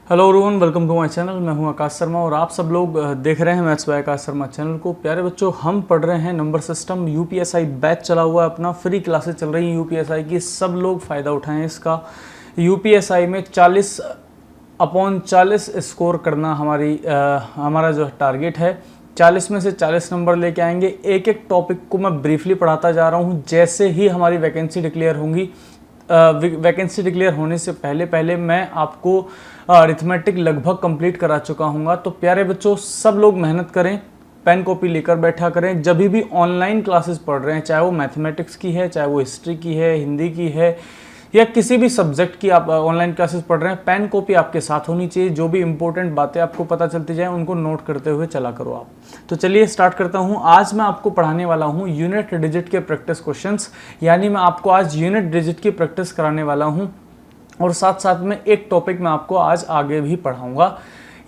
Hello everyone, welcome to my channel. मैं हूं आकाश शर्मा और आप सब लोग देख रहे हैं maths by Akash Sharma channel को। प्यारे बच्चों, हम पढ़ रहे हैं नंबर सिस्टम। यूपीएसआई बैच चला हुआ है, अपना फ्री क्लासेस चल रही हैं यूपीएसआई की। सब लोग फ़ायदा उठाएं इसका। यूपीएसआई में 40/40 स्कोर करना हमारा जो टारगेट है। 40 में से 40 नंबर लेके आएंगे। एक एक टॉपिक को मैं ब्रीफली पढ़ाता जा रहा हूँ। जैसे ही हमारी वैकेंसी डिक्लेयर होंगी, वैकेंसी डिक्लेयर होने से पहले पहले मैं आपको अरिथमेटिक लगभग कंप्लीट करा चुका हूँ। तो प्यारे बच्चों, सब लोग मेहनत करें, पेन कॉपी लेकर बैठा करें। जब भी ऑनलाइन क्लासेस पढ़ रहे हैं, चाहे वो मैथमेटिक्स की है, चाहे वो हिस्ट्री की है, हिंदी की है, या किसी भी सब्जेक्ट की आप ऑनलाइन क्लासेस पढ़ रहे हैं, पेन कॉपी आपके साथ होनी चाहिए। जो भी इंपॉर्टेंट बातें आपको पता चलती जाए उनको नोट करते हुए चला करो आप। तो चलिए स्टार्ट करता हूं। आज मैं आपको पढ़ाने वाला हूं यूनिट डिजिट के प्रैक्टिस क्वेश्चंस, यानी मैं आपको आज यूनिट डिजिट की प्रैक्टिस कराने वाला हूं और साथ साथ में एक टॉपिक मैं आपको आज आगे भी पढ़ाऊंगा।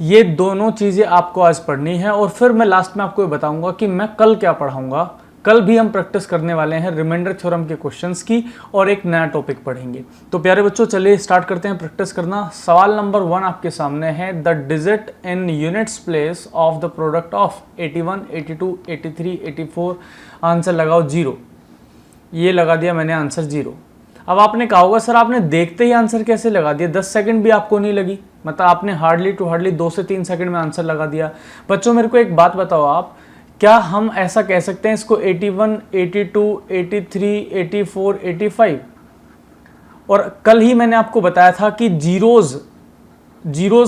ये दोनों चीज़ें आपको आज पढ़नी है और फिर मैं लास्ट में आपको ये बताऊंगा कि मैं कल क्या पढ़ाऊंगा। कल भी हम प्रैक्टिस करने वाले हैं रिमाइंडर थ्योरम के क्वेश्चंस की और एक नया टॉपिक पढ़ेंगे। तो प्यारे बच्चों, चलिए स्टार्ट करते हैं प्रैक्टिस करना। सवाल नंबर 1 आपके सामने है। The digit in units place of the product of 81, 82, 83, 84। Answer लगाओ 0। ये लगा दिया मैंने आंसर 0। अब आपने कहा होगा सर आपने देखते ही आंसर कैसे लगा दिया, 10 सेकंड भी आपको नहीं लगी, मतलब आपने हार्डली टू हार्डली 2 से 3 सेकंड में आंसर लगा दिया। बच्चों मेरे को एक बात बताओ आप, क्या हम ऐसा कह सकते हैं इसको 81, 82, 83, 84, 85? और कल ही मैंने आपको बताया था कि जीरोज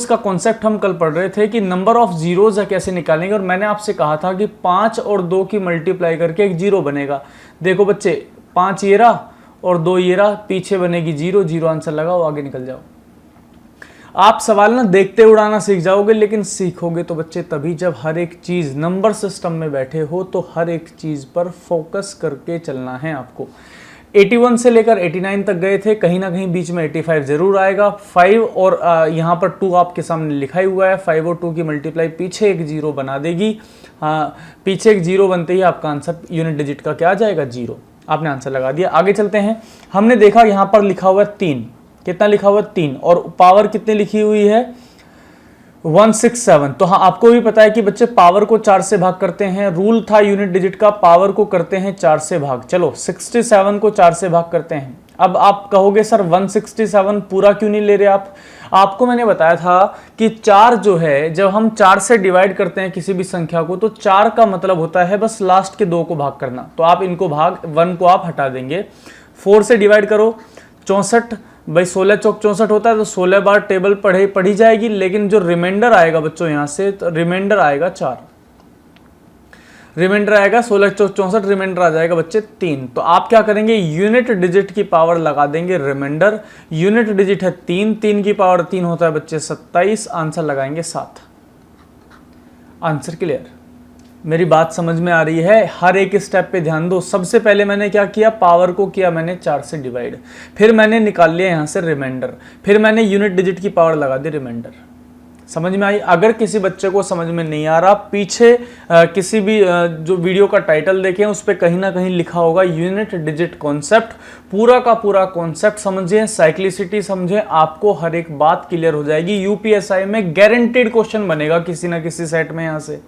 का कॉन्सेप्ट हम कल पढ़ रहे थे कि नंबर ऑफ जीरोज कैसे निकालेंगे, और मैंने आपसे कहा था कि 5 और 2 की मल्टीप्लाई करके एक जीरो बनेगा। देखो बच्चे, 5 ये रहा और 2 ये रहा, पीछे बनेगी 0, 0 आंसर लगाओ, आगे निकल जाओ। आप सवाल ना देखते उड़ाना सीख जाओगे, लेकिन सीखोगे तो बच्चे तभी जब हर एक चीज़ नंबर सिस्टम में बैठे हो, तो हर एक चीज़ पर फोकस करके चलना है आपको। 81 से लेकर 89 तक गए थे, कहीं ना कहीं बीच में 85 जरूर आएगा। 5 और यहाँ पर 2 आपके सामने लिखा ही हुआ है। 5 और 2 की मल्टीप्लाई पीछे एक जीरो बना देगी। पीछे एक जीरो बनते ही आपका आंसर यूनिट डिजिट का क्या आ जाएगा? 0। आपने आंसर लगा दिया। आगे चलते हैं। हमने देखा यहाँ पर लिखा हुआ है 3। कितना लिखा हुआ है? 3। और पावर कितनी लिखी हुई है? 167। तो हाँ, आपको भी पता है कि बच्चे पावर को 4 से भाग करते हैं। रूल था यूनिट डिजिट का, पावर को करते हैं 4 से भाग। चलो 67 को 4 से भाग करते हैं। अब आप कहोगे सर 167 पूरा क्यों नहीं ले रहे आप? आपको मैंने बताया था कि 4 जो है, जब हम 4 से डिवाइड करते हैं किसी भी संख्या को, तो 4 का मतलब होता है बस लास्ट के 2 को भाग करना। तो आप इनको 1 को आप हटा देंगे। 4 से डिवाइड करो 64, भाई 16 चौक 64 होता है, तो 16 बार टेबल पढ़ी जाएगी। लेकिन जो रिमाइंडर आएगा बच्चों यहाँ से, तो रिमाइंडर आएगा 4। रिमाइंडर आएगा 16 चौक 64, रिमाइंडर आ जाएगा बच्चे 3। तो आप क्या करेंगे? यूनिट डिजिट की पावर लगा देंगे रिमाइंडर। यूनिट डिजिट है 3, 3 की पावर 3 होता है बच्चे 27। आंसर लगाएंगे 7। Answer clear? मेरी बात समझ में आ रही है? हर एक स्टेप पे ध्यान दो। सबसे पहले मैंने क्या किया? पावर को किया मैंने 4 से डिवाइड, फिर मैंने निकाल लिया यहाँ से रिमाइंडर, फिर मैंने यूनिट डिजिट की पावर लगा दी रिमाइंडर। समझ में आई? अगर किसी बच्चे को समझ में नहीं आ रहा, पीछे किसी भी जो वीडियो का टाइटल देखें, उस पर कहीं ना कहीं लिखा होगा यूनिट डिजिट कॉन्सेप्ट। पूरा का पूरा कॉन्सेप्ट समझें, साइक्लिसिटी समझें, आपको हर एक बात क्लियर हो जाएगी। यूपीएसआई में गारंटीड क्वेश्चन बनेगा किसी ना किसी सेट में यहाँ से।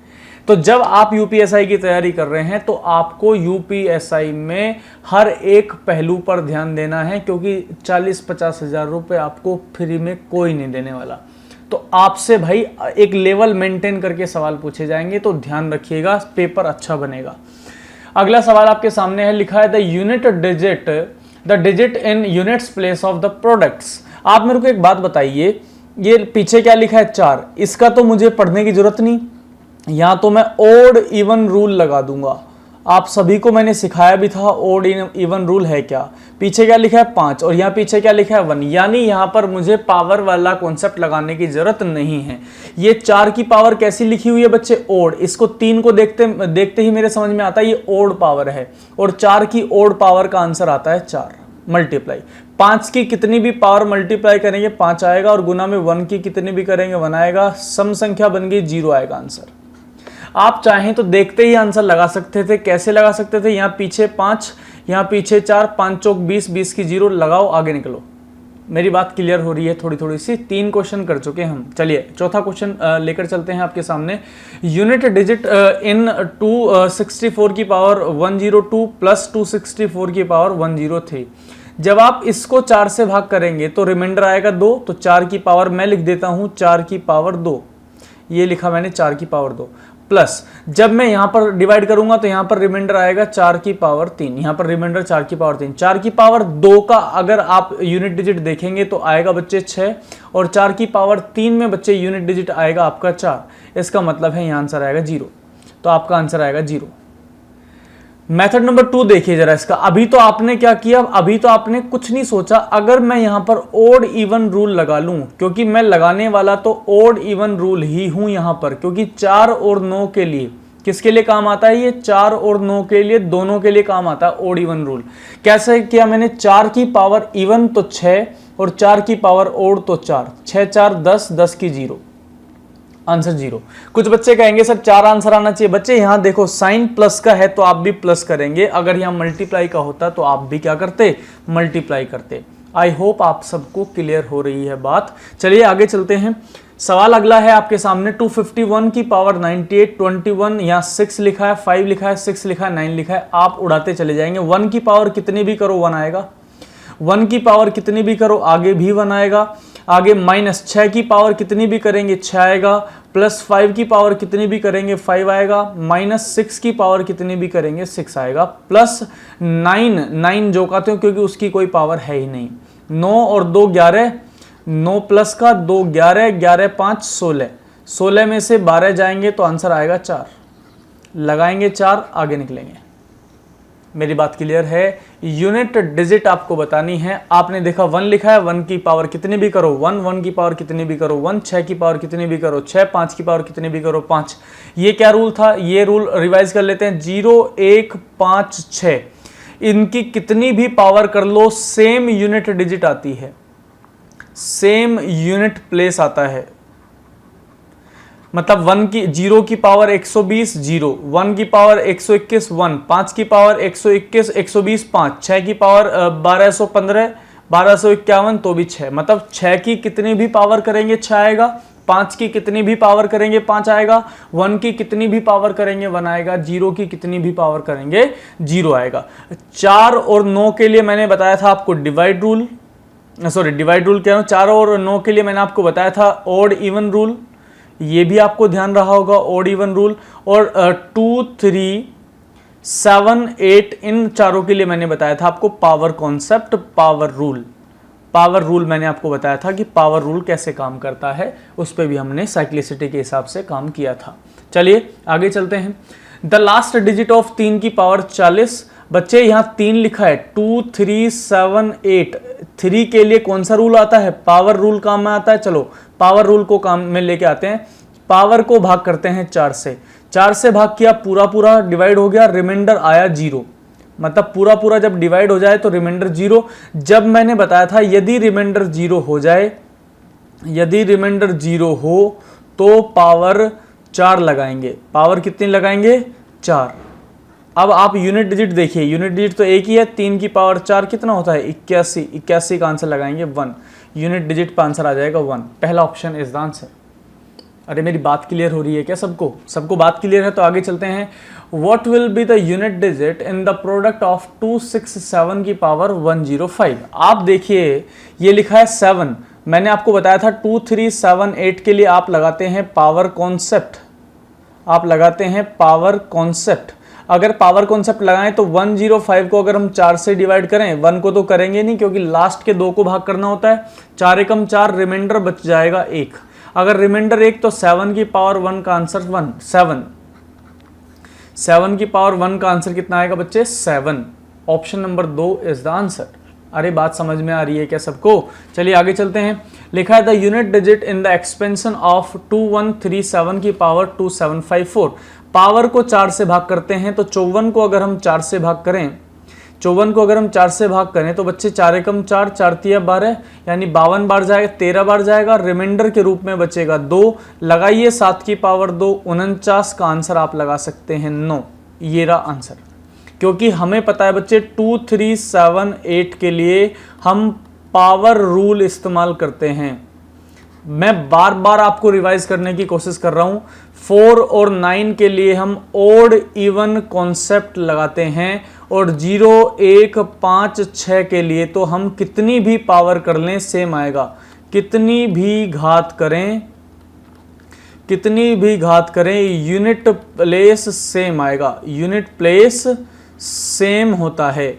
तो जब आप यूपीएसआई की तैयारी कर रहे हैं, तो आपको यूपीएसआई में हर एक पहलू पर ध्यान देना है, क्योंकि 40-50 हज़ार रुपये आपको फ्री में कोई नहीं देने वाला। तो आपसे भाई एक लेवल मेंटेन करके सवाल पूछे जाएंगे, तो ध्यान रखिएगा, पेपर अच्छा बनेगा। अगला सवाल आपके सामने है, लिखा है the digit in units place of the products. आप मेरे को एक बात बताइए, ये पीछे क्या लिखा है? 4। इसका तो मुझे पढ़ने की जरूरत नहीं, यहां तो मैं ओड इवन रूल लगा दूंगा। आप सभी को मैंने सिखाया भी था ओड इवन रूल है क्या। पीछे क्या लिखा है? 5, और यहाँ पीछे क्या लिखा है? 1। यानी यहाँ पर मुझे पावर वाला कॉन्सेप्ट लगाने की जरूरत नहीं है। ये 4 की पावर कैसी लिखी हुई है बच्चे? ओड। इसको 3 को देखते ही मेरे समझ में आता है ये ओड पावर है, और 4 की ओड पावर का आंसर आता है 4 मल्टीप्लाई। 5 की कितनी भी पावर मल्टीप्लाई करेंगे 5 आएगा, और गुना में 1 की कितनी भी करेंगे 1 आएगा। सम संख्या बन गई 0 आएगा आंसर। आप चाहें तो देखते ही आंसर लगा सकते थे। कैसे लगा सकते थे? यहाँ पीछे 5, यहाँ पीछे 4, 5 चौक 20, 20 की 0 लगाओ, आगे निकलो। मेरी बात क्लियर हो रही है थोड़ी थोड़ी सी? 3 क्वेश्चन कर चुके हैं हम। चलिए चौथा क्वेश्चन लेकर चलते हैं आपके सामने। यूनिट डिजिट इन 264 की पावर 102 प्लस 264 की पावर 103। जब आप इसको 4 से भाग करेंगे तो रिमाइंडर आएगा 2, तो 4 की पावर मैं लिख देता हूं 4 की पावर 2, ये लिखा मैंने 4 की पावर 2, प्लस जब मैं यहां पर डिवाइड करूंगा तो यहां पर रिमाइंडर आएगा 4 की पावर 3, यहां पर रिमाइंडर 4 की पावर 3। 4 की पावर 2 का अगर आप यूनिट डिजिट देखेंगे तो आएगा बच्चे 6, और 4 की पावर 3 में बच्चे यूनिट डिजिट आएगा आपका 4। इसका मतलब है यहां आंसर आएगा 0, तो आपका आंसर आएगा 0। मेथड नंबर 2 देखिए जरा इसका। अभी तो आपने क्या किया, अभी तो आपने कुछ नहीं सोचा। अगर मैं यहां पर ओड इवन रूल लगा लूं, क्योंकि मैं लगाने वाला तो ओड इवन रूल ही हूं यहां पर, क्योंकि 4 और 9 के लिए किसके लिए काम आता है ये? 4 और 9 के लिए, दोनों के लिए काम आता है ओड इवन रूल। कैसे किया मैंने? 4 की पावर इवन तो 6 और 4 की पावर ओड तो 4, 6 4 10, 10 की 0, आंसर 0। कुछ बच्चे कहेंगे सर 4 आंसर आना चाहिए। बच्चे यहां देखो साइन प्लस का है तो आप भी प्लस करेंगे, अगर यहां मल्टीप्लाई का होता तो आप भी क्या करते? मल्टीप्लाई करते। आई होप आप सबको क्लियर हो रही है बात। चलिए आगे चलते हैं। सवाल अगला है आपके सामने। 251 की पावर 98, 21, यहाँ 6 लिखा है, 5 लिखा है, 6 लिखा है, 9 लिखा है, आप उड़ाते चले जाएंगे। 1 की पावर कितनी भी करो 1 आएगा, 1 की पावर कितनी भी करो आगे भी 1 आएगा, आगे माइनस 6 की पावर कितनी भी करेंगे 6 आएगा, प्लस 5 की पावर कितनी भी करेंगे 5 आएगा, माइनस 6 की पावर कितनी भी करेंगे 6 आएगा, प्लस 9 जो कहते हो क्योंकि उसकी कोई पावर है ही नहीं। 9 और 2 11, 9 प्लस का 2 11, 11 5 16, 16 में से 12 जाएंगे तो आंसर आएगा 4, लगाएंगे 4 आगे निकलेंगे। मेरी बात क्लियर है? यूनिट डिजिट आपको बतानी है। आपने देखा 1 लिखा है, 1 की पावर कितनी भी करो 1, 1 की पावर कितनी भी करो 1, 6 की पावर कितनी भी करो 6, 5 की पावर कितनी भी करो 5। ये क्या रूल था? ये रूल रिवाइज कर लेते हैं। 0 1 5 6, इनकी कितनी भी पावर कर लो सेम यूनिट डिजिट आती है, सेम यूनिट प्लेस आता है। मतलब 1 की 0 की पावर 120 0, 1 की पावर 121 1, 5 की पावर 121 120 5, 6 की पावर 1215 1251 तो भी 6। मतलब 6 की कितनी भी पावर करेंगे 6 आएगा, 5 की कितनी भी पावर करेंगे 5 आएगा, 1 की कितनी भी पावर करेंगे 1 आएगा, 0 की कितनी भी पावर करेंगे 0 आएगा। 4 और 9 के लिए मैंने बताया था आपको divide rule, sorry divide rule कह रहा हूं। 4 और 9 के लिए मैंने आपको बताया था ओड इवन रूल, ये भी आपको ध्यान रहा होगा ओड इवन रूल। और 2 3 7 8 इन चारों के लिए मैंने बताया था आपको power concept, power rule. Power rule मैंने आपको बताया था कि पावर रूल कैसे काम करता है, उस पर भी हमने साइक्लिसिटी के हिसाब से काम किया था। चलिए आगे चलते हैं। द लास्ट डिजिट ऑफ 3 की पावर 40। बच्चे यहाँ 3 लिखा है, 2 3 7 8, 3 के लिए कौन सा रूल आता है? पावर रूल काम में आता है। चलो पावर रूल को काम में लेके आते हैं। पावर को भाग करते हैं 4 से, 4 से भाग किया, पूरा पूरा डिवाइड हो गया, रिमाइंडर आया 0। मतलब पूरा पूरा जब डिवाइड हो जाए तो रिमाइंडर 0। जब मैंने बताया था यदि रिमाइंडर 0 हो जाए, यदि रिमाइंडर 0 हो तो पावर 4 लगाएंगे। पावर कितनी लगाएंगे? 4। अब आप यूनिट डिजिट देखिए, यूनिट डिजिट तो एक ही है, 3 की पावर 4 कितना होता है 81, 81 का आंसर लगाएंगे 1, यूनिट डिजिट पर आंसर आ जाएगा 1। पहला ऑप्शन इज द आंसर। अरे मेरी बात क्लियर हो रही है क्या सबको? सबको बात क्लियर है तो आगे चलते हैं। What will be the unit digit in the product of 267 की पावर 105। आप देखिए ये लिखा है 7, मैंने आपको बताया था 2 3 7 8 के लिए आप लगाते हैं पावर कॉन्सेप्ट, आप लगाते हैं पावर कॉन्सेप्ट। अगर पावर कॉन्सेप्ट लगाएं तो 105 को अगर हम 4 से डिवाइड करें, 1 को तो करेंगे नहीं क्योंकि लास्ट के 2 को भाग करना होता है, 4 एकम 4, रिमाइंडर बच जाएगा 1। अगर रिमाइंडर 1 तो 7 की पावर 1 का आंसर 1, 7 की पावर 1 का आंसर कितना आएगा बच्चे? 7। Option number 2 is the answer. अरे बात समझ में आ रही है क्या सबको? चलिए आगे चलते हैं। लिखा है the unit digit in the expansion of 2137 की पावर 2754। पावर को 4 से भाग करते हैं तो 54 को अगर हम 4 से भाग करें, 54 को अगर हम 4 से भाग करें तो बच्चे 4 एकम 4, 4 तिया 12, यानी 52 बार जाएगा, 13 बार जाएगा, रिमाइंडर के रूप में बचेगा 2। लगाइए 7 की पावर 2, 49 का आंसर आप लगा सकते हैं 9। ये रहा आंसर। क्योंकि हमें पता है बच्चे 2 3 7 8 के लिए हम पावर रूल इस्तेमाल करते हैं। मैं बार बार आपको रिवाइज करने की कोशिश कर रहा हूं। 4 और 9 के लिए हम ओड इवन कॉन्सेप्ट लगाते हैं और 0, 1, 5, 6 के लिए तो हम कितनी भी पावर कर लें सेम आएगा। कितनी भी घात करें यूनिट प्लेस सेम आएगा। यूनिट प्लेस सेम होता है।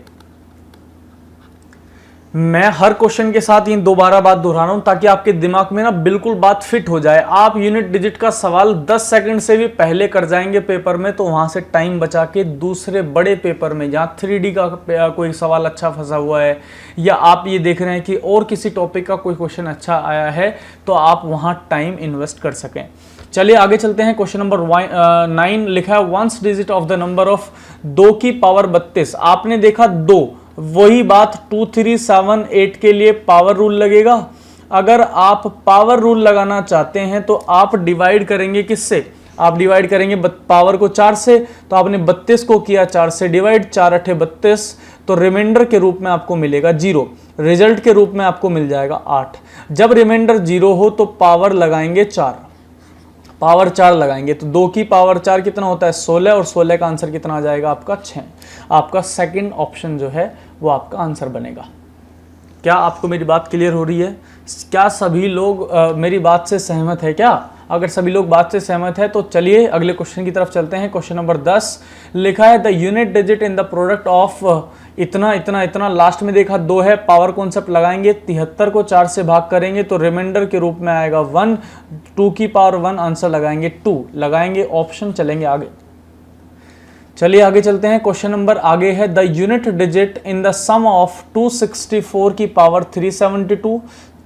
मैं हर क्वेश्चन के साथ ये दोबारा बात दोहरा रहा हूं ताकि आपके दिमाग में ना बिल्कुल बात फिट हो जाए। आप यूनिट डिजिट का सवाल 10 सेकंड से भी पहले कर जाएंगे पेपर में तो वहां से टाइम बचा के दूसरे बड़े पेपर में जहां 3D का कोई सवाल अच्छा फंसा हुआ है या आप ये देख रहे हैं कि और किसी टॉपिक का कोई क्वेश्चन अच्छा आया है तो आप वहां टाइम इन्वेस्ट कर सकें। चलिए आगे चलते हैं। क्वेश्चन नंबर 9 लिखा है ones digit of the number of 2 की पावर 32। आपने देखा 2, वही बात 2, 3, 7, 8 के लिए पावर रूल लगेगा। अगर आप पावर रूल लगाना चाहते हैं तो आप डिवाइड करेंगे किससे? आप डिवाइड करेंगे पावर को 4 से, तो आपने 32 को किया 4 से डिवाइड, 4 8 32, तो रिमाइंडर के रूप में आपको मिलेगा 0, रिजल्ट के रूप में आपको मिल जाएगा 8। जब रिमाइंडर 0 हो तो पावर लगाएंगे 4, पावर 4 लगाएंगे तो 2 की पावर 4 कितना होता है 16 और 16 का आंसर कितना आ जाएगा आपका 6। आपका सेकंड ऑप्शन जो है वो आपका आंसर बनेगा। क्या आपको मेरी बात क्लियर हो रही है? क्या सभी लोग मेरी बात से सहमत है क्या? अगर सभी लोग बात से सहमत है तो चलिए अगले क्वेश्चन की तरफ चलते हैं। क्वेश्चन नंबर 10 लिखा है the unit digit in the product of इतना इतना इतना, लास्ट में देखा 2 है, पावर कॉन्सेप्ट लगाएंगे, 73 को 4 से भाग करेंगे तो रिमाइंडर के रूप में आएगा 1, 2 की पावर 1, आंसर लगाएंगे 2, लगाएंगे ऑप्शन, चलेंगे आगे। चलिए आगे चलते हैं। क्वेश्चन नंबर आगे है the unit digit in the sum of 264 की पावर 372।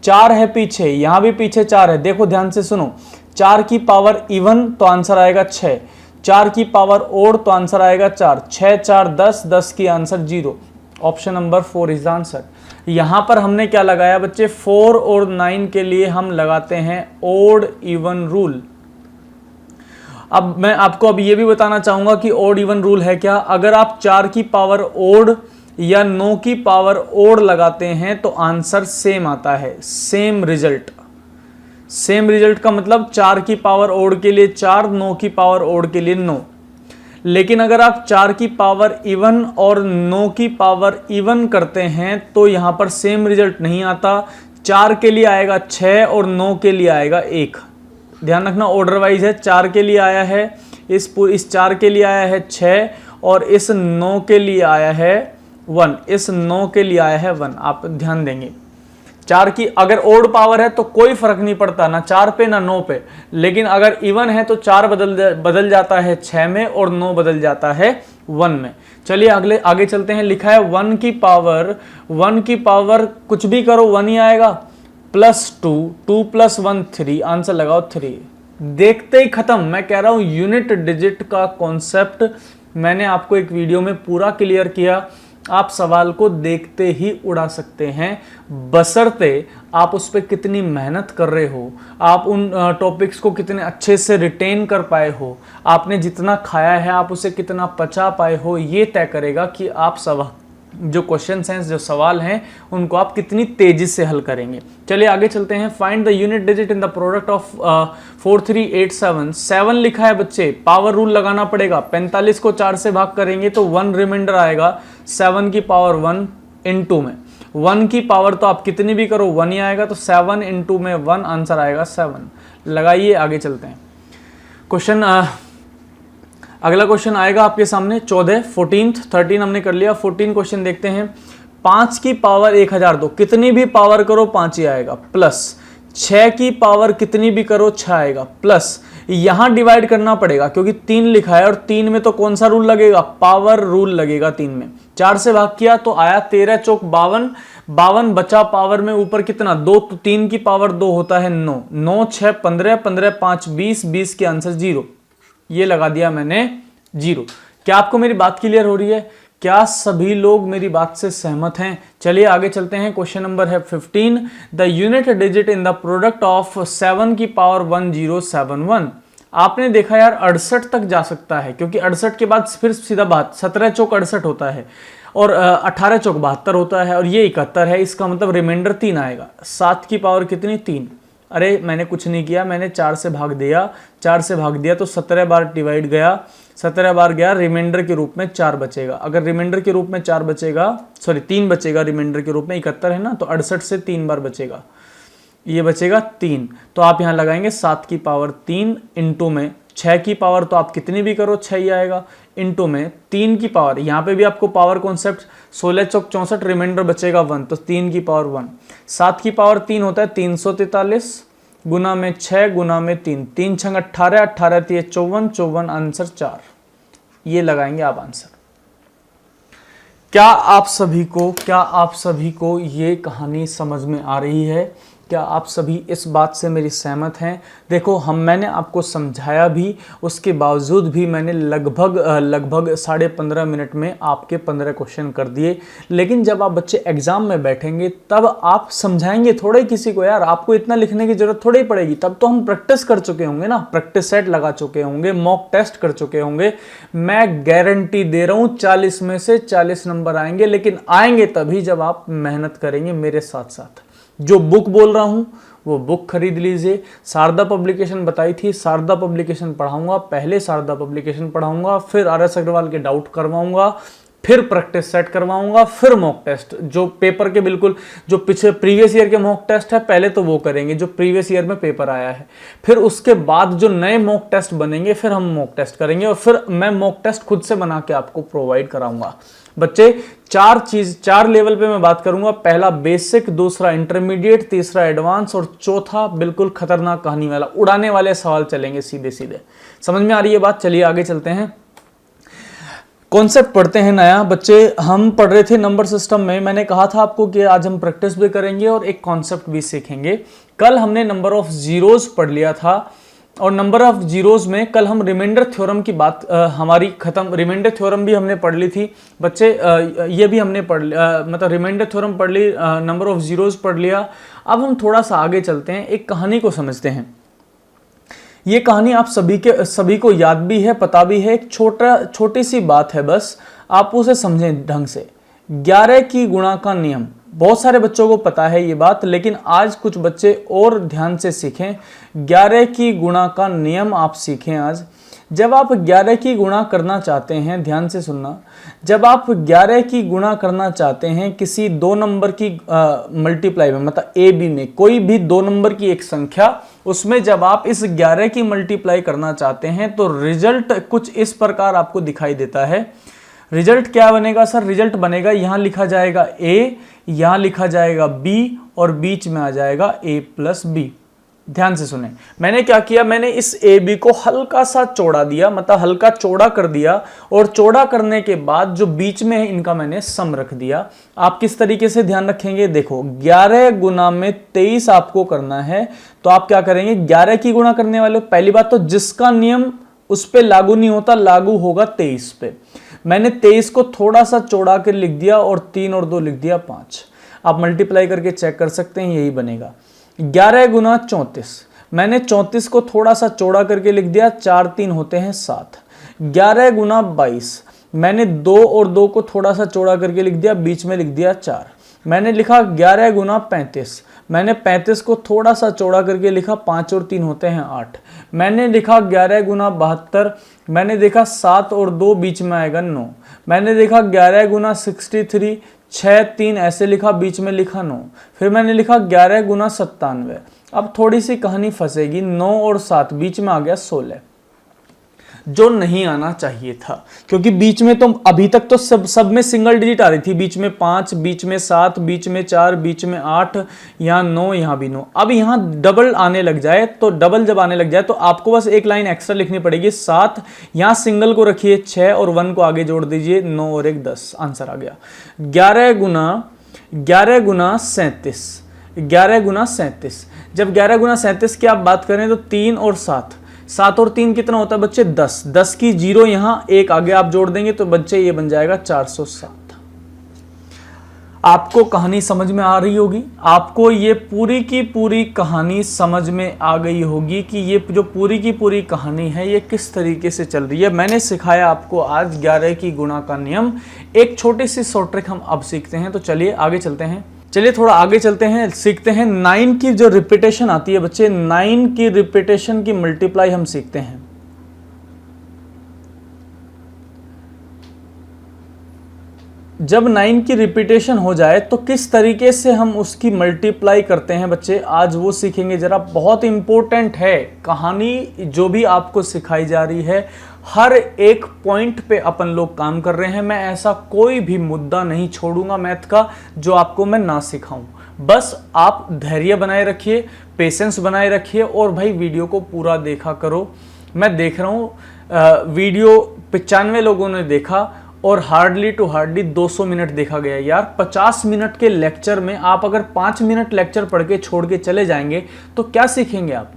4 है पीछे, यहां भी पीछे 4 है, देखो ध्यान से सुनो। 4 की पावर इवन तो आंसर आएगा 6, 4 की पावर ओड तो आंसर आएगा 4, 6 4 10, 10 की answer 0। Option number 4 is the answer. यहां पर हमने क्या लगाया बच्चे? 4 और 9 के लिए हम लगाते हैं ओड इवन रूल। अब मैं आपको अब ये भी बताना चाहूंगा कि ओड इवन रूल है क्या। अगर आप 4 की पावर ओड या 9 की पावर ओड लगाते हैं तो आंसर सेम आता है, सेम रिजल्ट। सेम रिजल्ट का मतलब 4 की पावर ओड के लिए 4, 9 की पावर ओड के लिए 9। लेकिन अगर आप 4 की पावर इवन और 9 की पावर इवन करते हैं तो यहां पर सेम रिजल्ट नहीं आता। 4 के लिए आएगा 6 और 9 के लिए आएगा 1। ध्यान रखना ऑर्डर वाइज है। 4 के लिए आया है इस 4 के लिए आया है 6 और इस 9 के लिए आया है 1, इस 9 के लिए आया है 1। आप ध्यान देंगे 4 की अगर ओड पावर है तो कोई फर्क नहीं पड़ता, ना 4 पे ना 9 पे। लेकिन अगर इवन है तो 4 बदल जाता है 6 में और 9 बदल जाता है 1 में। चलिए आगे चलते हैं। लिखा है 1 की पावर कुछ भी करो 1 ही आएगा, +2, 2 + 1 3, आंसर लगाओ 3। देखते ही खत्म। मैं कह रहा हूं यूनिट डिजिट का कॉन्सेप्ट मैंने आपको एक वीडियो में पूरा क्लियर किया। आप सवाल को देखते ही उड़ा सकते हैं, बशर्ते आप उस पर कितनी मेहनत कर रहे हो, आप उन टॉपिक्स को कितने अच्छे से रिटेन कर पाए हो, आपने जितना खाया है आप उसे कितना पचा पाए हो, ये तय करेगा कि आप जो क्वेश्चंस हैं, जो सवाल हैं, उनको आप कितनी तेजी से हल करेंगे। चलिए आगे चलते हैं। Find the unit digit in the product of 4387। 7 लिखा है बच्चे, पावर रूल लगाना पड़ेगा। 45 को 4 से भाग करेंगे तो 1 रिमाइंडर आएगा 7 की पावर 1 × में। 1 की पावर तो आप कितनी भी करो 1 ही आएगा, तो 7 × में 1, आंसर आएगा 7। लगाइए आगे चलते हैं। अगला क्वेश्चन आएगा आपके सामने 14, 14th 13 हमने कर लिया। 14 क्वेश्चन देखते हैं। 5 की पावर 1002, कितनी भी पावर करो 5 ही आएगा, प्लस 6 की पावर कितनी भी करो 6 आएगा, प्लस यहां डिवाइड करना पड़ेगा क्योंकि 3 लिखा है और 3 में तो कौन सा रूल लगेगा? पावर रूल लगेगा 3 में। 4 से भाग किया तो आया 13 चौक 52, 52 बचा पावर में ऊपर कितना 2, तो 3 की पावर 2 होता है 9, 9 6 15, 15 5 20, 20 के आंसर 0। ये लगा दिया मैंने 0। क्या आपको मेरी बात क्लियर हो रही है? क्या सभी लोग मेरी बात से सहमत हैं? चलिए आगे चलते हैं। क्वेश्चन नंबर है 15 the unit digit in the product of 7 की पावर 1071। आपने देखा यार 68 तक जा सकता है, क्योंकि 68 के बाद फिर सीधा बात 17 चौक 68 होता है और 18 चौक 72 होता है और ये 71 है। इसका मतलब रिमाइंडर 3 आएगा। 7 की पावर कितनी? 3। अरे मैंने कुछ नहीं किया, मैंने 4 से भाग दिया, 4 से भाग दिया तो 17 बार डिवाइड गया, 17 बार गया, रिमाइंडर के रूप में 4 बचेगा। अगर रिमाइंडर के रूप में 4 बचेगा, सॉरी 3 बचेगा रिमाइंडर के रूप में, 71 है ना, तो 68 से 3 बार बचेगा, ये बचेगा 3। तो आप यहाँ लगाएंगे 7 की पावर 3 इंटू में 6 की पावर, तो आप कितनी भी करो 6 ही आएगा, इंटू में 3 की पावर, यहाँ पे भी आपको पावर कॉन्सेप्ट 16 चौक 64, रिमाइंडर बचेगा 1, तो 3 की पावर 1। 7 की पावर 3 होता है 343 गुना में 6 गुना में 3, 3 छंग 18, 18 3 54, 54 आंसर 4। ये लगाएंगे आप आंसर। क्या आप सभी को ये कहानी समझ में आ रही है? क्या आप सभी इस बात से मेरी सहमत हैं? देखो मैंने आपको समझाया भी, उसके बावजूद भी मैंने लगभग 15.5 मिनट में आपके 15 क्वेश्चन कर दिए। लेकिन जब आप बच्चे एग्जाम में बैठेंगे तब आप समझाएंगे थोड़े किसी को, यार आपको इतना लिखने की जरूरत थोड़ी पड़ेगी। तब तो हम प्रैक्टिस कर चुके होंगे ना, प्रैक्टिस सेट लगा चुके होंगे, मॉक टेस्ट कर चुके होंगे। मैं गारंटी दे रहा हूँ 40 में से 40 नंबर आएंगे, लेकिन आएंगे तभी जब आप मेहनत करेंगे मेरे साथ साथ। जो बुक बोल रहा हूं वो बुक खरीद लीजिए। शारदा पब्लिकेशन बताई थी, शारदा पब्लिकेशन पढ़ाऊंगा, पहले शारदा पब्लिकेशन पढ़ाऊंगा, फिर RS अग्रवाल के डाउट करवाऊंगा, फिर प्रैक्टिस सेट करवाऊंगा, फिर मॉक टेस्ट, जो पेपर के बिल्कुल जो पिछले प्रीवियस ईयर के मॉक टेस्ट है पहले तो वो करेंगे जो प्रीवियस ईयर में पेपर आया है। फिर उसके बाद जो नए मॉक टेस्ट बनेंगे फिर हम मॉक टेस्ट करेंगे, और फिर मैं मॉक टेस्ट खुद से बना के आपको प्रोवाइड कराऊंगा। बच्चे 4 लेवल पे मैं बात करूंगा। पहला बेसिक, दूसरा इंटरमीडिएट, तीसरा एडवांस और चौथा बिल्कुल खतरनाक कहानी वाला, उड़ाने वाले सवाल चलेंगे सीधे सीधे। समझ में आ रही है बात? चलिए आगे चलते हैं, कॉन्सेप्ट पढ़ते हैं नया। बच्चे हम पढ़ रहे थे नंबर सिस्टम में, मैंने कहा था आपको कि आज हम प्रैक्टिस भी करेंगे और एक कॉन्सेप्ट भी सीखेंगे। कल हमने नंबर ऑफ जीरोज पढ़ लिया था, और नंबर ऑफ जीरोज में कल हम रिमाइंडर थ्योरम की बात हमारी खत्म, रिमाइंडर थ्योरम भी हमने पढ़ ली थी बच्चे, ये भी हमने पढ़ मतलब रिमाइंडर थ्योरम पढ़ ली, नंबर ऑफ जीरोज पढ़ लिया। अब हम थोड़ा सा आगे चलते हैं, एक कहानी को समझते हैं। ये कहानी आप सभी को याद भी है, पता भी है, एक छोटी सी बात है, बस आप उसे समझें ढंग से। 11 की गुणा का नियम, बहुत सारे बच्चों को पता है ये बात, लेकिन आज कुछ बच्चे और ध्यान से सीखें। 11 की गुणा का नियम आप सीखें आज। जब आप 11 की गुणा करना चाहते हैं, ध्यान से सुनना, जब आप 11 की गुणा करना चाहते हैं किसी 2 नंबर की मल्टीप्लाई में, मतलब ए बी में कोई भी 2 नंबर की एक संख्या, उसमें जब आप इस 11 की मल्टीप्लाई करना चाहते हैं तो रिजल्ट कुछ इस प्रकार आपको दिखाई देता है। रिजल्ट क्या बनेगा सर? रिजल्ट बनेगा, यहां लिखा जाएगा ए, यहां लिखा जाएगा बी, और बीच में आ जाएगा a प्लस बी। ध्यान से सुने, मैंने क्या किया, मैंने इस ए बी को हल्का सा चौड़ा दिया, मतलब हल्का चौड़ा कर दिया, और चौड़ा करने के बाद जो बीच में है इनका मैंने सम रख दिया। आप किस तरीके से ध्यान रखेंगे? देखो 11 गुना में 23 आपको करना है, तो आप क्या करेंगे, 11 की गुणा करने वाले, पहली बात तो जिसका नियम उस पर लागू नहीं होता, लागू होगा 23 पे। मैंने 23 को थोड़ा सा चौड़ा कर लिख दिया और 3 और 2 लिख दिया 5। आप मल्टीप्लाई करके चेक कर सकते हैं, यही बनेगा 11 गुना 34। मैंने 34 को थोड़ा सा चौड़ा करके लिख दिया, 4 3 होते हैं 7। 11 गुना 22, मैंने 2 और 2 को थोड़ा सा चौड़ा करके लिख दिया, बीच में लिख दिया 4। मैंने लिखा 11 गुना 35, मैंने 35 को थोड़ा सा चौड़ा करके लिखा, 5 और 3 होते हैं 8। मैंने लिखा 11 गुना 72, मैंने देखा 7 और 2 बीच में आएगा 9। मैंने देखा 11 गुना 63, 6 3 ऐसे लिखा, बीच में लिखा 9। फिर मैंने लिखा 11 गुना 97। अब थोड़ी सी कहानी फंसेगी, 9 और 7 बीच में आ गया 16, जो नहीं आना चाहिए था, क्योंकि बीच में तो अभी तक तो सब में सिंगल डिजिट आ रही थी, बीच में 5, बीच में 7, बीच में 4, बीच में 8, यहाँ 9, यहाँ भी 9। अब यहाँ डबल आने लग जाए, तो डबल जब आने लग जाए तो आपको बस एक लाइन एक्स्ट्रा लिखनी पड़ेगी, 7, यहाँ सिंगल को रखिए 6 और 1 को आगे जोड़ दीजिए, 9 और 1 10, आंसर आ गया 11 गुना 37। 11 गुना 37, जब 11 गुना 37 की आप बात करें तो 3 और 7 और 3 कितना होता है बच्चे? 10। 10 की 0 यहाँ 1 आगे आप जोड़ देंगे तो बच्चे ये बन जाएगा 407। आपको कहानी समझ में आ रही होगी, आपको ये पूरी की पूरी कहानी समझ में आ गई होगी कि ये जो पूरी की पूरी कहानी है ये किस तरीके से चल रही है। मैंने सिखाया आपको आज 11 की गुणा का नियम, एक छोटी सी शॉर्ट ट्रिक हम अब सीखते हैं। तो चलिए आगे चलते हैं, चलिए थोड़ा आगे चलते हैं, सीखते हैं 9 की जो रिपीटेशन आती है बच्चे, 9 की रिपीटेशन की मल्टीप्लाई हम सीखते हैं। जब 9 की रिपीटेशन हो जाए तो किस तरीके से हम उसकी मल्टीप्लाई करते हैं बच्चे, आज वो सीखेंगे। जरा बहुत इंपॉर्टेंट है, कहानी जो भी आपको सिखाई जा रही है हर एक पॉइंट पे अपन लोग काम कर रहे हैं। मैं ऐसा कोई भी मुद्दा नहीं छोड़ूंगा मैथ का जो आपको मैं ना सिखाऊं। बस आप धैर्य बनाए रखिए, पेशेंस बनाए रखिए और भाई वीडियो को पूरा देखा करो। मैं देख रहा हूं वीडियो 95 लोगों ने देखा और हार्डली टू हार्डली 200 मिनट देखा गया। यार 50 मिनट के लेक्चर में आप अगर 5 मिनट लेक्चर पढ़ के छोड़ के चले जाएंगे तो क्या सीखेंगे आप?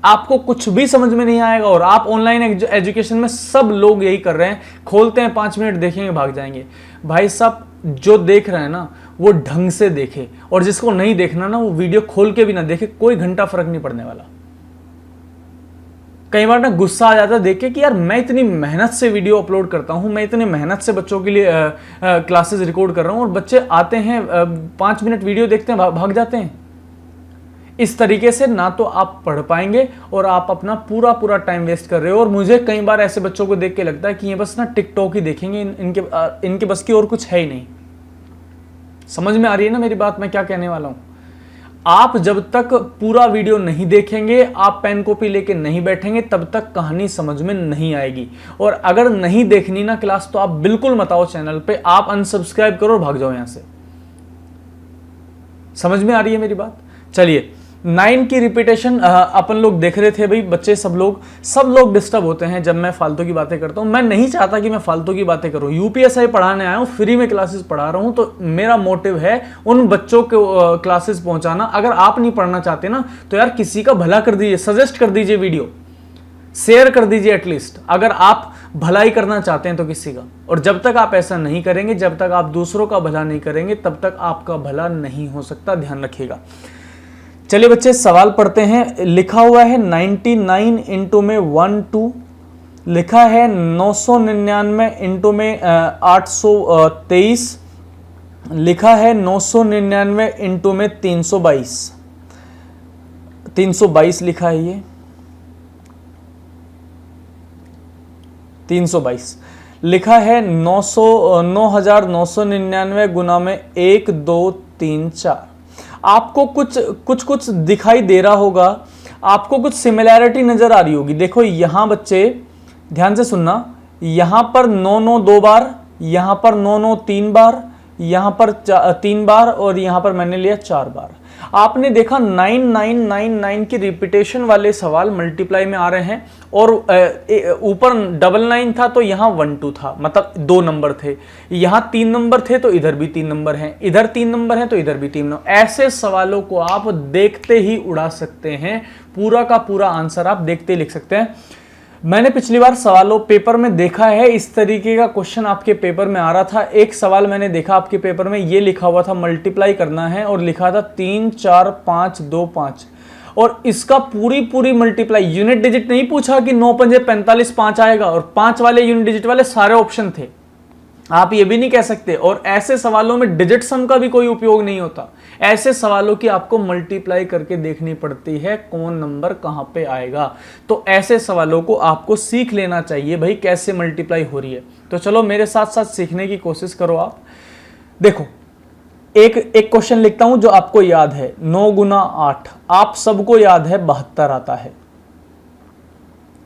आपको कुछ भी समझ में नहीं आएगा। और आप ऑनलाइन एजुकेशन में सब लोग यही कर रहे हैं, खोलते हैं 5 मिनट देखेंगे भाग जाएंगे। भाई साहब जो देख रहे हैं ना वो ढंग से देखे, और जिसको नहीं देखना ना वो वीडियो खोल के भी ना देखे, कोई घंटा फर्क नहीं पड़ने वाला। कई बार ना गुस्सा आ जाता है देख के कि यार मैं इतनी मेहनत से वीडियो अपलोड करता हूं, मैं इतनी मेहनत से बच्चों के लिए क्लासेस रिकॉर्ड कर रहा हूं और बच्चे आते हैं 5 मिनट वीडियो देखते हैं भाग जाते हैं। इस तरीके से ना तो आप पढ़ पाएंगे और आप अपना पूरा टाइम वेस्ट कर रहे हो। और मुझे कई बार ऐसे बच्चों को देख के लगता है कि ये बस ना टिकटॉक ही देखेंगे, इनके बस की और कुछ है ही नहीं। समझ में आ रही है ना मेरी बात, मैं क्या कहने वाला हूं? आप जब तक पूरा वीडियो नहीं देखेंगे, आप पेन कॉपी लेके नहीं बैठेंगे, तब तक कहानी समझ में नहीं आएगी। और अगर नहीं देखनी ना क्लास तो आप बिल्कुल मत आओ चैनल पे, आप अनसब्सक्राइब करो और भाग जाओ यहां से। समझ में आ रही है मेरी बात? चलिए 9 की रिपीटेशन अपन लोग देख रहे थे। भाई बच्चे सब लोग डिस्टर्ब होते हैं जब मैं फालतू की बातें करता हूं। मैं नहीं चाहता कि मैं फालतू की बातें करूं, यूपीएसआई पढ़ाने आया हूं, फ्री में क्लासेस पढ़ा रहा हूं, तो मेरा मोटिव है उन बच्चों को क्लासेस पहुंचाना। अगर आप नहीं पढ़ना चाहते ना तो यार किसी का भला कर दीजिए, सजेस्ट कर दीजिए, वीडियो शेयर कर दीजिए एटलीस्ट, अगर आप भलाई करना चाहते हैं तो किसी का। और जब तक आप ऐसा नहीं करेंगे, जब तक आप दूसरों का भला नहीं करेंगे, तब तक आपका भला नहीं हो सकता, ध्यान रखिएगा। चलिए बच्चे सवाल पढ़ते हैं। लिखा हुआ है 99 इंटू में 1 2, लिखा है 999 इंटू में 823, लिखा है 999 इंटू में 322 लिखा है ये 322 लिखा है 9999 गुना में 1 2 3 4। आपको कुछ दिखाई दे रहा होगा, आपको कुछ सिमिलैरिटी नजर आ रही होगी। देखो यहां बच्चे ध्यान से सुनना, यहां पर 9 9 2 बार, यहां पर 9 9 3 बार, यहां पर 3 बार और यहां पर मैंने लिया 4 बार। आपने देखा 9999 की रिपीटेशन वाले सवाल मल्टीप्लाई में आ रहे हैं और ऊपर 99 था तो यहां 1 2 था, मतलब 2 नंबर थे। यहां 3 नंबर थे तो इधर भी 3 नंबर हैं, इधर 3 नंबर हैं तो इधर भी 3 नंबर। ऐसे सवालों को आप देखते ही उड़ा सकते हैं, पूरा का पूरा आंसर आप देखते ही लिख सकते हैं। मैंने पिछली बार सवालों पेपर में देखा है, इस तरीके का क्वेश्चन आपके पेपर में आ रहा था। एक सवाल मैंने देखा आपके पेपर में, ये लिखा हुआ था मल्टीप्लाई करना है और लिखा था 3 4 5 2 5, और इसका पूरी मल्टीप्लाई, यूनिट डिजिट नहीं पूछा कि 9 पंजे 45 5 आएगा, और 5 वाले यूनिट डिजिट वाले सारे ऑप्शन थे। आप ये भी नहीं कह सकते। और ऐसे सवालों में डिजिट सम का भी कोई उपयोग नहीं होता। ऐसे सवालों की आपको मल्टीप्लाई करके देखनी पड़ती है कौन नंबर कहां पे आएगा। तो ऐसे सवालों को आपको सीख लेना चाहिए भाई, कैसे मल्टीप्लाई हो रही है। तो चलो मेरे साथ साथ सीखने की कोशिश करो आप। देखो एक क्वेश्चन लिखता हूं जो आपको याद है, 9 गुना 8, आप सबको याद है 72 आता है।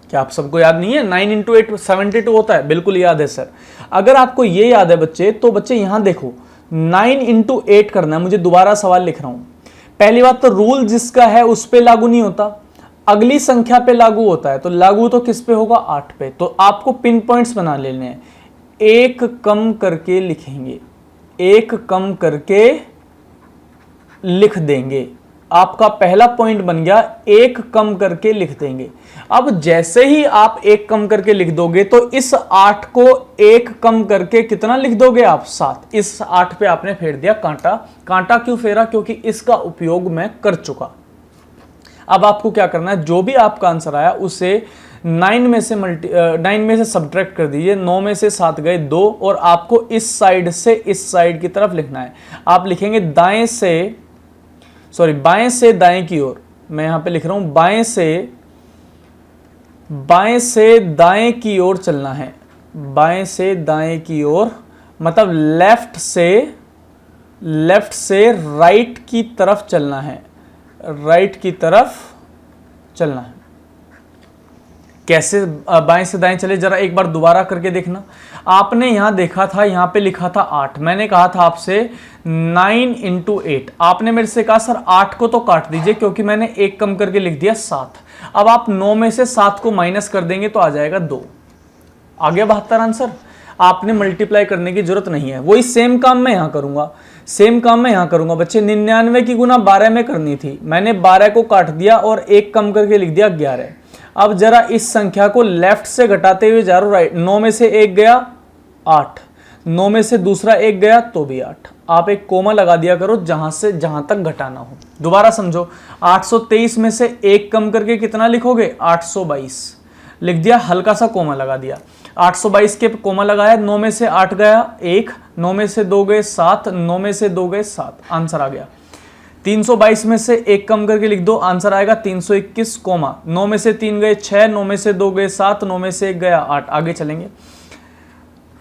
क्या आप सबको याद नहीं है? 9 इंटू 8 72 होता है, बिल्कुल याद है सर। अगर आपको ये याद है बच्चे, तो बच्चे यहां देखो 9 इंटू 8 करना है। मुझे दोबारा सवाल लिख रहा हूं। पहली बात तो रूल जिसका है उस पे लागू नहीं होता, अगली संख्या पे लागू होता है। तो लागू तो किस पे होगा? 8 पे। तो आपको पिन पॉइंट्स बना लेने हैं, एक कम करके लिखेंगे, एक कम करके लिख देंगे। आपका पहला पॉइंट बन गया, एक कम करके लिख देंगे। अब जैसे ही आप एक कम करके लिख दोगे तो इस 8 को एक कम करके कितना लिख दोगे आप? 7। इस 8 पे आपने फेर दिया कांटा। कांटा क्यों फेरा? क्योंकि इसका उपयोग मैं कर चुका। अब आपको क्या करना है, जो भी आपका आंसर आया उसे 9 में से सब्ट्रैक्ट कर दीजिए। 9 में से 7 गए 2, और आपको इस साइड से इस साइड की तरफ लिखना है। आप लिखेंगे बाएं से दाएं की ओर। मैं यहां पे लिख रहा हूं बाएं से दाएं की ओर चलना है। बाएं से दाएं की ओर मतलब लेफ्ट से राइट की तरफ चलना है। राइट की तरफ चलना है। कैसे बाएं से दाएं चले, जरा एक बार दोबारा करके देखना। आपने यहां देखा था, यहां पे लिखा था 8। मैंने कहा था आपसे 9 × 8। आपने मेरे से कहा सर 8 को तो काट दीजिए, क्योंकि मैंने एक कम करके लिख दिया 7। अब आप 9 में से 7 को माइनस कर देंगे तो आ जाएगा 2। आ गया 72 आंसर। आपने मल्टीप्लाई करने की जरूरत नहीं है। वही सेम काम मैं यहां करूंगा, बच्चे। 99 की गुना 12 में करनी थी, मैंने 12 को काट दिया और एक कम करके लिख दिया 11। अब जरा इस संख्या को लेफ्ट से घटाते हुए जा रहा हूं राइट। 9 में से एक गया 8, 9 में से दूसरा एक गया तो भी 8। आप एक कोमा लगा दिया करो जहां तक घटाना हो। दोबारा समझो, 823 में से एक कम करके कितना लिखोगे? 822 लिख दिया, हल्का सा कोमा लगा दिया। 822 के कोमा लगाया, 9 में से 8 गया 1, 9 में से 2 गए 7, 9 में से 2 गए 7, आंसर आ गया। 322 में से एक कम करके लिख दो, आंसर आएगा 321 कोमा। 9 में से 3 गए 6, 9 में से 2 गए 7, 9 में से 1 गया 8। आगे चलेंगे।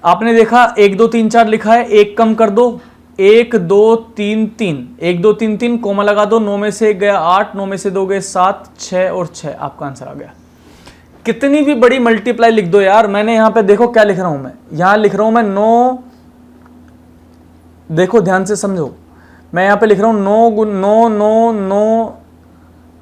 आपने देखा 1 2 3 4 लिखा है, एक कम कर दो, 1 2 3 3, 1 2 3 3 कोमा लगा दो। 9 में से 1 गया 8, 9 में से 2 गए 7, 6 और 6, आपका आंसर आ गया। कितनी भी बड़ी मल्टीप्लाई लिख दो यार। मैंने यहां पे देखो क्या लिख रहा हूं मैं, यहां लिख रहा हूं मैं 9, देखो ध्यान से समझो, मैं यहां पे लिख रहा हूं 9 9 9 9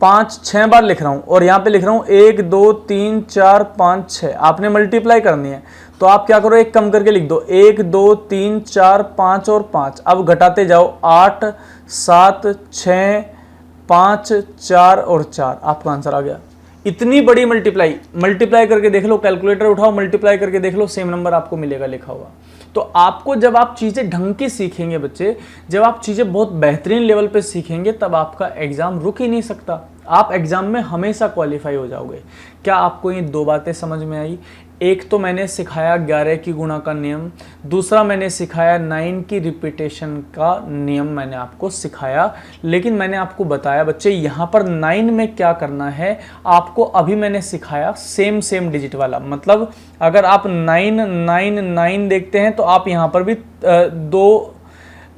5 6 बार लिख रहा हूं, और यहां पे लिख रहा हूं 1 2 3 4 5 6। आपने मल्टीप्लाई करनी है तो आप क्या करो, एक कम करके लिख दो, 1 2 3 4 5 और 5। अब घटाते जाओ, 8 7 6 5 4 और 4, आपका आंसर आ गया। इतनी बड़ी मल्टीप्लाई करके देख लो, कैलकुलेटर उठाओ, मल्टीप्लाई करके देख लो, सेम नंबर आपको मिलेगा लिखा हुआ। तो आपको जब आप चीज़ें ढंग की सीखेंगे बच्चे, जब आप चीज़ें बहुत बेहतरीन लेवल पे सीखेंगे, तब आपका एग्ज़ाम रुक ही नहीं सकता। आप एग्ज़ाम में हमेशा क्वालिफाई हो जाओगे। क्या आपको ये 2 बातें समझ में आई? एक तो मैंने सिखाया 11 की गुणा का नियम, दूसरा मैंने सिखाया 9 की रिपीटेशन का नियम मैंने आपको सिखाया। लेकिन मैंने आपको बताया बच्चे यहाँ पर 9 में क्या करना है आपको अभी मैंने सिखाया, सेम डिजिट वाला। मतलब अगर आप 9 9 9 देखते हैं तो आप यहाँ पर भी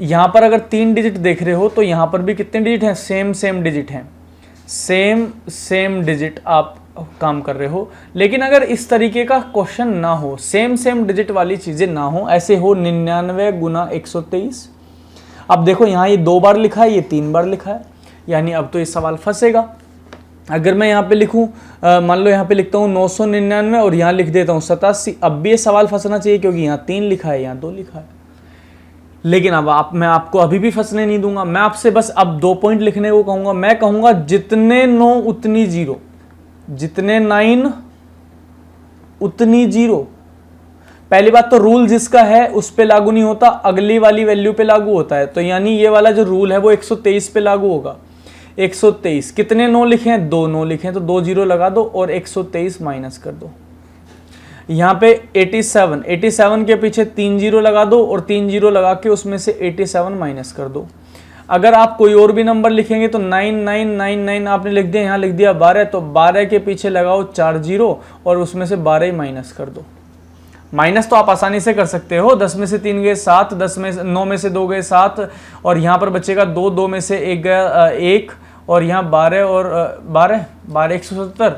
यहाँ पर अगर 3 डिजिट देख रहे हो तो यहाँ पर भी कितने डिजिट हैं? सेम डिजिट हैं, सेम डिजिट आप काम कर रहे हो। लेकिन अगर इस तरीके का क्वेश्चन ना हो, सेम डिजिट वाली चीजें ना हो, ऐसे हो 99 गुना 123। अब देखो यहाँ ये 2 बार लिखा है, ये 3 बार लिखा है, यानी अब तो ये सवाल फंसेगा। अगर मैं यहाँ पे लिखूँ, मान लो यहाँ पे लिखता हूँ 999 और यहाँ लिख देता हूँ 87, अब भी ये सवाल फंसना चाहिए, क्योंकि यहाँ 3 लिखा है, यहाँ 2 लिखा है। लेकिन अब मैं आपको अभी भी फंसने नहीं दूंगा। मैं आपसे बस अब 2 पॉइंट लिखने को कहूंगा। मैं कहूंगा जितने 9 उतनी 0, जितने 9 उतनी 0। पहली बात तो रूल जिसका है उस पे लागू नहीं होता, अगली वाली वैल्यू पे लागू होता है। तो यानी ये वाला जो रूल है वो 123 पे लागू होगा। 123 कितने 9 लिखे हैं? 2 9 लिखे हैं, तो 2 0 लगा दो और 123 माइनस कर दो। यहाँ पे 87 के पीछे 3 0 लगा दो और 3 0 लगा के उसमें से 87 माइनस कर दो। अगर आप कोई और भी नंबर लिखेंगे तो 9999 आपने लिख दिया, यहाँ लिख दिया 12, तो 12 के पीछे लगाओ 4 0 और उसमें से 12 ही माइनस कर दो। माइनस तो आप आसानी से कर सकते हो, 10 में से 3 गए 7, 9 में से 2 गए 7, और यहाँ पर बचेगा 2 में से 1 गया 1, और यहाँ 12 और 12 170।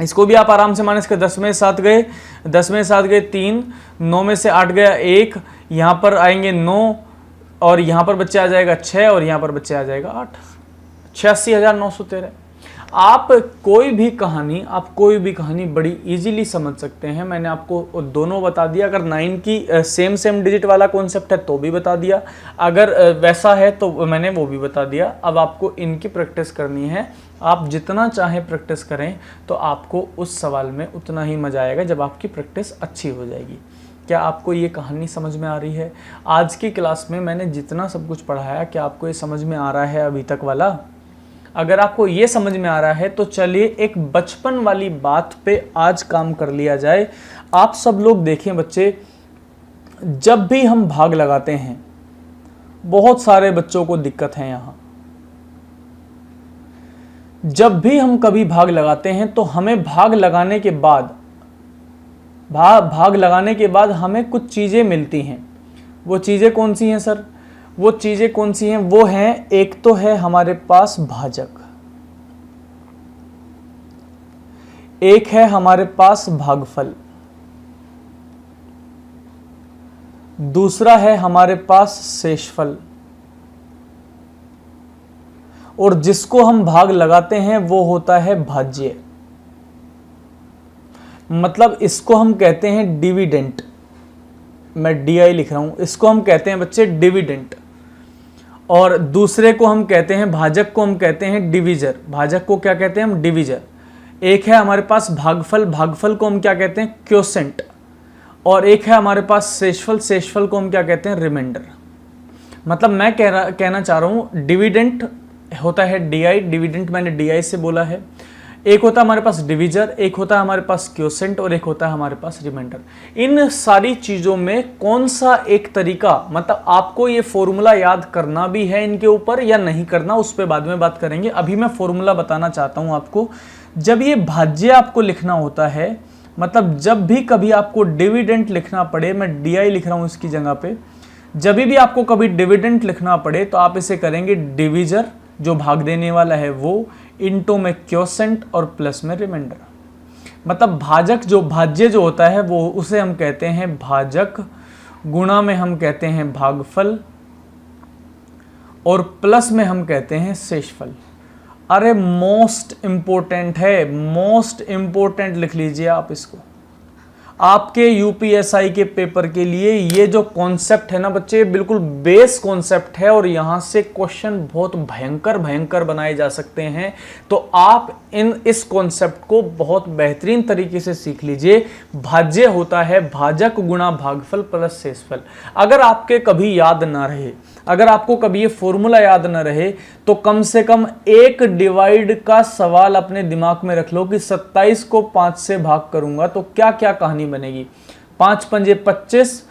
इसको भी आप आराम से माइनस कर, 10 में 7 गए 3, 9 में से 8 गया 1, यहाँ पर आएंगे 9, और यहाँ पर बच्चे आ जाएगा 6, और यहाँ पर बच्चे आ जाएगा 8। 86,913। आप कोई भी कहानी बड़ी इजीली समझ सकते हैं। मैंने आपको दोनों बता दिया। अगर 9 की सेम डिजिट वाला कॉन्सेप्ट है तो भी बता दिया, अगर वैसा है तो मैंने वो भी बता दिया। अब आपको इनकी प्रैक्टिस करनी है। आप जितना चाहें प्रैक्टिस करें तो आपको उस सवाल में उतना ही मज़ा आएगा जब आपकी प्रैक्टिस अच्छी हो जाएगी। क्या आपको ये कहानी समझ में आ रही है? आज की क्लास में मैंने जितना सब कुछ पढ़ाया, क्या आपको ये समझ में आ रहा है अभी तक वाला? अगर आपको ये समझ में आ रहा है तो चलिए एक बचपन वाली बात पे आज काम कर लिया जाए। आप सब लोग देखें बच्चे, जब भी हम भाग लगाते हैं, बहुत सारे बच्चों को दिक्कत है यहाँ। जब भी हम कभी भाग लगाते हैं तो हमें भाग लगाने के बाद हमें कुछ चीज़ें मिलती हैं। वो चीज़ें कौन सी हैं सर? वो चीज़ें कौन सी हैं? वो हैं, एक तो है हमारे पास भाजक, एक है हमारे पास भागफल, दूसरा है हमारे पास शेषफल, और जिसको हम भाग लगाते हैं वो होता है भाज्य। मतलब इसको हम कहते हैं डिविडेंट। मैं DI लिख रहा हूं, इसको हम कहते हैं बच्चे डिविडेंट। और दूसरे को हम कहते हैं, भाजक को हम कहते हैं डिविजर। भाजक को क्या कहते हैं हम? डिविजर। एक है हमारे पास भागफल, भागफल को हम क्या कहते हैं? क्वोशेंट। और एक है हमारे पास शेषफल, शेषफल को हम क्या कहते हैं? रिमाइंडर। मतलब मैं कहना चाह रहा हूं, डिविडेंट होता है DI, डिविडेंट मैंने DI से बोला है। एक होता है हमारे पास डिविजर, एक होता है हमारे पास क्वोशेंट, और एक होता है हमारे पास रिमाइंडर। इन सारी चीज़ों में कौन सा एक तरीका, मतलब आपको ये फॉर्मूला याद करना भी है इनके ऊपर या नहीं करना, उस पर बाद में बात करेंगे। अभी मैं फॉर्मूला बताना चाहता हूँ आपको। जब ये भाज्य आपको लिखना होता है, मतलब जब भी कभी आपको डिविडेंट लिखना पड़े, मैं DI लिख रहा हूँ इसकी जगह पे, जब भी आपको कभी डिविडेंट लिखना पड़े तो आप इसे करेंगे डिविजर, जो भाग देने वाला है वो, इनटू में क्वोशेंट और प्लस में रिमाइंडर। मतलब भाजक जो भाज्य जो होता है वो, उसे हम कहते हैं भाजक, गुणा में हम कहते हैं भागफल, और प्लस में हम कहते हैं शेषफल। अरे मोस्ट इंपॉर्टेंट है, मोस्ट इंपॉर्टेंट लिख लीजिए आप इसको। आपके UPSI के पेपर के लिए ये जो कॉन्सेप्ट है ना बच्चे, बिल्कुल बेस कॉन्सेप्ट है, और यहाँ से क्वेश्चन बहुत भयंकर बनाए जा सकते हैं। तो आप इस कॉन्सेप्ट को बहुत बेहतरीन तरीके से सीख लीजिए। भाज्य होता है भाजक गुणा भागफल प्लस शेषफल। अगर आपके कभी याद ना रहे, अगर आपको कभी ये फॉर्मूला याद न रहे, तो कम से कम एक डिवाइड का सवाल अपने दिमाग में रख लो कि 27 को 5 से भाग करूंगा तो क्या क्या कहानी बनेगी। 5 पंजे 25,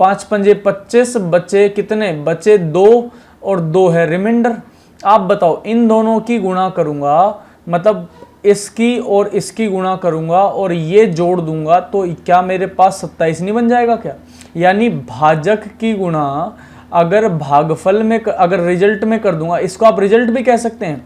5 पंजे 25, बचे कितने? बचे 2, और 2 है रिमाइंडर। आप बताओ, इन दोनों की गुणा करूंगा, मतलब इसकी और इसकी गुणा करूंगा और ये जोड़ दूंगा, तो क्या मेरे पास 27 नहीं बन जाएगा क्या? यानी भाजक की गुणा अगर भागफल में, अगर रिजल्ट में कर दूंगा, इसको आप रिजल्ट भी कह सकते हैं।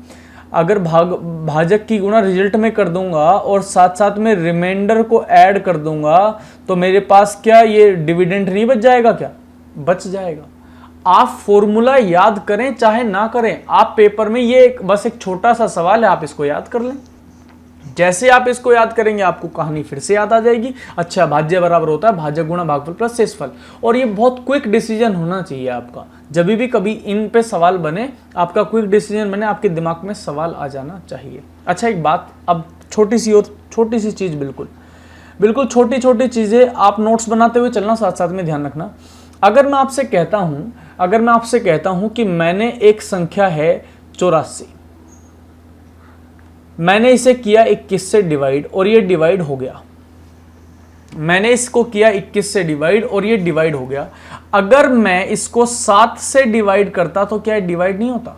अगर भाजक की गुणा रिजल्ट में कर दूंगा और साथ साथ में रिमाइंडर को ऐड कर दूंगा, तो मेरे पास क्या ये डिविडेंड नहीं बच जाएगा क्या? बच जाएगा। आप फॉर्मूला याद करें चाहे ना करें, आप पेपर में ये बस एक छोटा सा सवाल है, आप इसको याद कर लें। जैसे आप इसको याद करेंगे आपको कहानी फिर से याद आ जाएगी। अच्छा, भाज्य बराबर होता है भाजक गुणा भागफल प्लस शेषफल। और ये बहुत क्विक डिसीजन होना चाहिए आपका। जब भी कभी इन पे सवाल बने, आपका क्विक डिसीजन बने, आपके दिमाग में सवाल आ जाना चाहिए। अच्छा, एक बात, अब छोटी सी चीज़, बिल्कुल छोटी चीज़ें आप नोट्स बनाते हुए चलना, साथ साथ में ध्यान रखना। अगर मैं आपसे कहता हूं कि मैंने एक संख्या है 84, मैंने इसे किया 21 से डिवाइड और ये डिवाइड हो गया। मैंने इसको किया 21 से डिवाइड और ये डिवाइड हो गया। अगर मैं इसको 7 से डिवाइड करता तो क्या डिवाइड नहीं होता?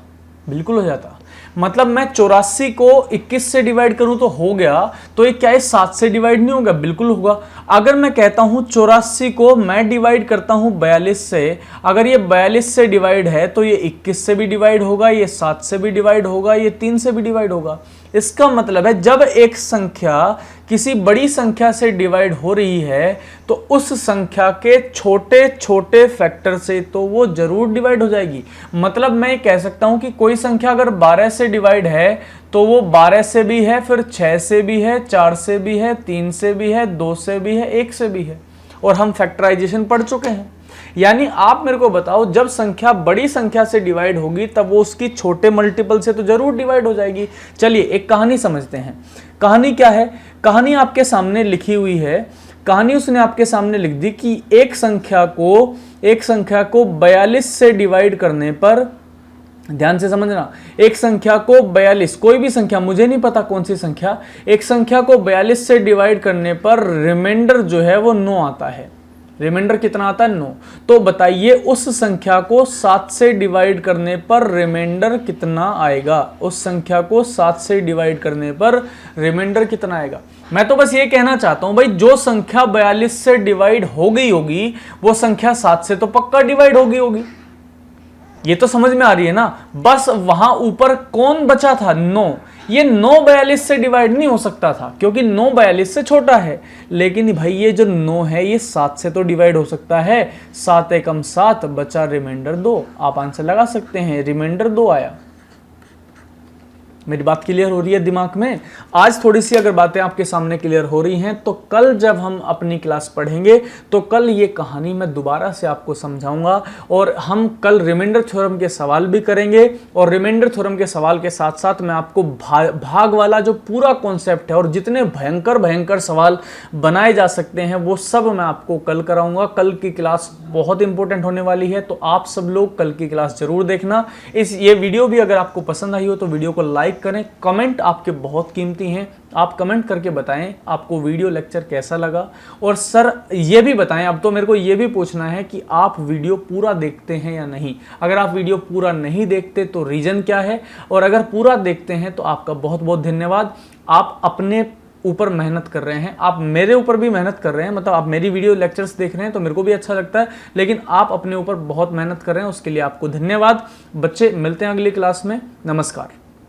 बिल्कुल हो जाता। मतलब मैं 84 को 21 से डिवाइड करूं तो हो गया, तो ये क्या है 7 से डिवाइड नहीं होगा? बिल्कुल होगा। अगर मैं कहता हूं 84 को मैं डिवाइड करता हूं 42 से, अगर ये 42 से डिवाइड है तो ये 21 से भी डिवाइड होगा, ये 7 से भी डिवाइड होगा, ये 3 से भी डिवाइड होगा। इसका मतलब है जब एक संख्या किसी बड़ी संख्या से डिवाइड हो रही है तो उस संख्या के छोटे छोटे फैक्टर से तो वो जरूर डिवाइड हो जाएगी। मतलब मैं कह सकता हूं कि कोई संख्या अगर 12 से डिवाइड है तो वो 12 से भी है, फिर 6 से भी है, 4 से भी है, 3 से भी है, 2 से भी है, 1 से भी है। और हम फैक्टराइजेशन पढ़ चुके हैं। यानी आप मेरे को बताओ, जब संख्या बड़ी संख्या से डिवाइड होगी तब वो उसकी छोटे मल्टीपल से तो जरूर डिवाइड हो जाएगी। चलिए एक कहानी समझते हैं। कहानी क्या है? कहानी आपके सामने लिखी हुई है। कहानी उसने आपके सामने लिख दी कि एक संख्या को 42 से डिवाइड करने पर, ध्यान से समझना, एक संख्या को 42, कोई भी संख्या, मुझे नहीं पता कौन सी संख्या, एक संख्या को 42 से डिवाइड करने पर रिमाइंडर जो है वो 9 आता है। रिमाइंडर कितना आता है? 9। तो बताइए उस संख्या को 7 से डिवाइड करने पर रिमाइंडर कितना आएगा? उस संख्या को 7 से डिवाइड करने पर रिमाइंडर कितना आएगा? मैं तो बस ये कहना चाहता हूं भाई, जो संख्या 42 से डिवाइड हो गई होगी वो संख्या 7 से तो पक्का डिवाइड हो गई होगी। ये तो समझ में आ रही है ना? बस वहां ऊपर कौन बचा था? 9। ये 9 42 से डिवाइड नहीं हो सकता था क्योंकि 9 42 से छोटा है। लेकिन भाई ये जो 9 है ये 7 से तो डिवाइड हो सकता है। 7 एकम 7, बचा रिमाइंडर 2। आप आंसर लगा सकते हैं, रिमाइंडर 2 आया। मेरी बात क्लियर हो रही है दिमाग में? आज थोड़ी सी अगर बातें आपके सामने क्लियर हो रही हैं तो कल जब हम अपनी क्लास पढ़ेंगे तो कल ये कहानी मैं दोबारा से आपको समझाऊंगा और हम कल रिमाइंडर थ्योरम के सवाल भी करेंगे। और रिमाइंडर थ्योरम के सवाल के साथ साथ मैं आपको भाग वाला जो पूरा कॉन्सेप्ट है और जितने भयंकर भयंकर सवाल बनाए जा सकते हैं वो सब मैं आपको कल कराऊंगा। कल की क्लास बहुत इंपॉर्टेंट होने वाली है, तो आप सब लोग कल की क्लास जरूर देखना। ये वीडियो भी अगर आपको पसंद आई हो तो वीडियो को लाइक करें। कमेंट आपके बहुत कीमती हैं, आप कमेंट करके बताएं आपको वीडियो लेक्चर कैसा लगा। और सर ये भी बताएं, अब तो मेरे को ये भी पूछना है कि आप वीडियो पूरा देखते हैं या नहीं। अगर आप वीडियो पूरा नहीं देखते तो रीजन क्या है, और अगर पूरा देखते हैं तो आपका बहुत बहुत धन्यवाद। आप अपने ऊपर मेहनत कर रहे हैं, आप मेरे ऊपर भी मेहनत कर रहे हैं, मतलब आप मेरी वीडियो लेक्चर्स देख रहे हैं तो मेरे को भी अच्छा लगता है, लेकिन आप अपने ऊपर बहुत मेहनत कर रहे हैं, उसके लिए आपको धन्यवाद। बच्चे मिलते हैं अगली क्लास में। नमस्कार।